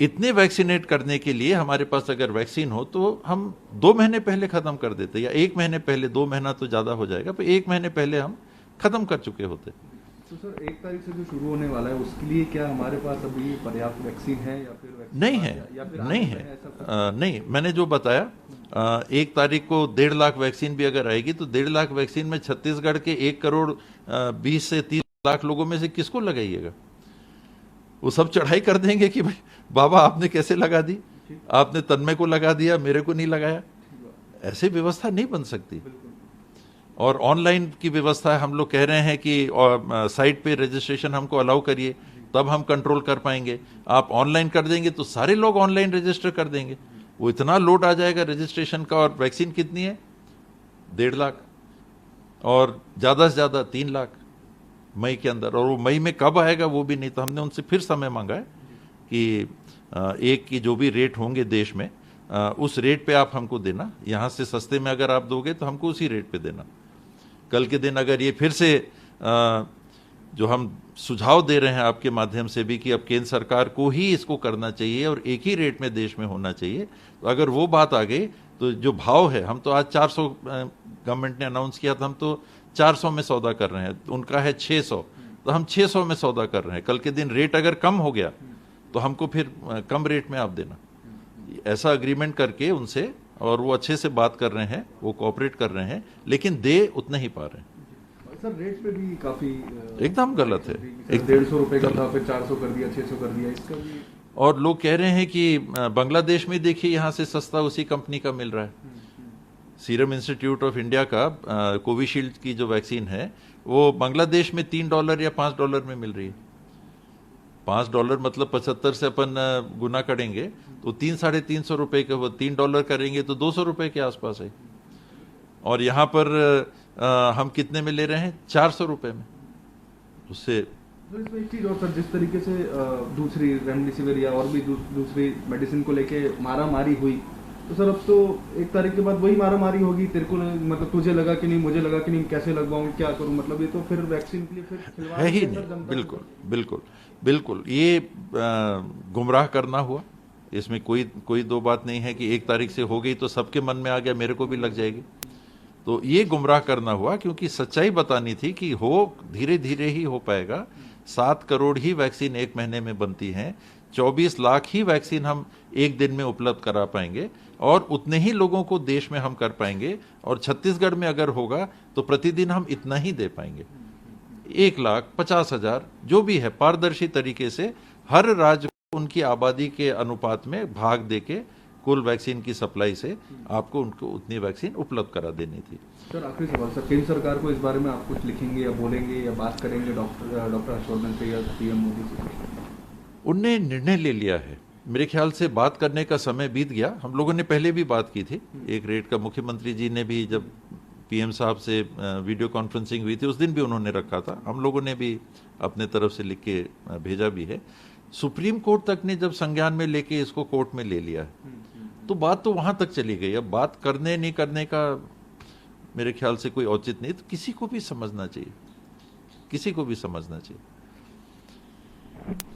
इतने वैक्सीनेट करने के लिए हमारे पास अगर वैक्सीन हो तो हम 2 महीने पहले खत्म कर देते, या 1 महीने पहले, 2 महीना तो ज्यादा हो जाएगा, पर 1 महीने पहले हम खत्म कर चुके होते। तो सर 1 तारीख से जो शुरू होने वाला है उसके लिए क्या हमारे पास अभी पर्याप्त वैक्सीन है या फिर वैक्सीन नहीं है, या फिर नहीं है, नहीं, मैंने जो बताया 1 तारीख को 1.5 लाख वैक्सीन भी अगर आएगी तो 1.5 लाख वैक्सीन में छत्तीसगढ़ के 1 करोड़ 20 से 30 लाख लोगों में से किसको लगाइएगा? वो सब चढ़ाई कर देंगे कि भाई बाबा आपने कैसे लगा दी, आपने तन्मय को लगा दिया, मेरे को नहीं लगाया। ऐसे व्यवस्था नहीं बन सकती। और ऑनलाइन की व्यवस्था हम लोग कह रहे हैं कि साइट पे रजिस्ट्रेशन हमको अलाउ करिए, तब हम कंट्रोल कर पाएंगे। आप ऑनलाइन कर देंगे तो सारे लोग ऑनलाइन रजिस्टर कर देंगे, वो इतना लोड आ जाएगा रजिस्ट्रेशन का। और वैक्सीन कितनी है? 1.5 लाख, और ज्यादा से ज्यादा 3 लाख मई के अंदर। और वो मई में कब आएगा वो भी नहीं। तो हमने उनसे फिर समय मांगा है कि एक की जो भी रेट होंगे देश में, उस रेट पे आप हमको देना। यहां से सस्ते में अगर आप दोगे तो हमको उसी रेट पे देना। कल के दिन अगर ये फिर से जो हम सुझाव दे रहे हैं आपके माध्यम से भी कि अब केंद्र सरकार को ही इसको करना चाहिए और एक ही रेट में देश में होना चाहिए, तो अगर वो बात आ गई तो जो भाव है, हम तो आज 400 गवर्नमेंट ने अनाउंस किया था, हम तो 400 में सौदा कर रहे हैं, उनका है 600, तो हम 600 में सौदा कर रहे हैं। कल के दिन रेट अगर कम हो गया तो हमको फिर कम रेट में आप देना, ऐसा अग्रीमेंट करके उनसे। और वो अच्छे से बात कर रहे हैं, वो कोऑपरेट कर रहे हैं, लेकिन दे उतना ही पा रहे हैं। सर रेट पे भी काफी एकदम गलत है। 150 रुपए का था, फिर 400 कर दिया, 600 कर दिया, इसका भी। और लोग कह रहे हैं कि बांग्लादेश में देखिए यहाँ से सस्ता उसी कंपनी का मिल रहा है। सीरम इंस्टीट्यूट ऑफ इंडिया का कोविशील्ड की जो वैक्सीन है वो बांग्लादेश में $3 या $5 में मिल रही है। $5 मतलब 75 से अपन गुना करेंगे तो 300-350 रुपए का, वो $3 करेंगे तो 200 रुपए के आसपास है। और यहाँ पर हम कितने में ले रहे हैं? 400 रुपए में। उससे तो इसमें एक चीज और सर, जिस तरीके से दूसरी रेमडेसिविर या और भी दूसरी मेडिसिन को लेके मारा मारी हुई, तो सर अब तो 1 तारीख के बाद वही मारा मारी होगी। तेरे को मतलब तुझे लगा कि नहीं, मुझे लगा कि नहीं, कैसे लगवाऊं, क्या करूं, मतलब ये तो फिर वैक्सीन के लिए फिर खिलवाड़ है ही नहीं। बिल्कुल बिल्कुल बिल्कुल, ये गुमराह करना हुआ। इसमें कोई दो बात नहीं है कि 1 तारीख से हो गई तो सबके मन में आ गया मेरे को भी लग जाएगी, तो ये गुमराह करना हुआ। क्योंकि सच्चाई बतानी थी कि हो धीरे धीरे ही हो पाएगा। 7 करोड़ ही वैक्सीन 1 महीने में बनती हैं, 24 लाख ही वैक्सीन हम 1 दिन में उपलब्ध करा पाएंगे, और उतने ही लोगों को देश में हम कर पाएंगे। और छत्तीसगढ़ में अगर होगा तो प्रतिदिन हम इतना ही दे पाएंगे, 1,50,000 जो भी है, पारदर्शी तरीके से हर राज्य को उनकी आबादी के अनुपात में भाग देके कुल वैक्सीन की सप्लाई से आपको उनको उतनी वैक्सीन उपलब्ध करा देनी थी। सर आखिरी सवाल सर, केंद्र सरकार को इस बारे में आप कुछ लिखेंगे या बोलेंगे या बात करेंगे डॉक्टर हर्षवर्धन से या पीएम मोदी से? उनने निर्णय ले लिया है, मेरे ख्याल से बात करने का समय बीत गया। हम लोगों ने पहले भी बात की थी, एक रेट का मुख्यमंत्री जी ने भी, जब पीएम साहब से वीडियो कॉन्फ्रेंसिंग हुई थी उस दिन भी उन्होंने रखा था। हम लोगों ने भी अपने तरफ से लिख के भेजा भी है। सुप्रीम कोर्ट तक ने जब संज्ञान में लेके इसको कोर्ट में ले लिया है तो बात तो वहां तक चली गई। अब बात करने नहीं करने का मेरे ख्याल से कोई औचित्य नहीं। तो किसी को भी समझना चाहिए, किसी को भी समझना चाहिए।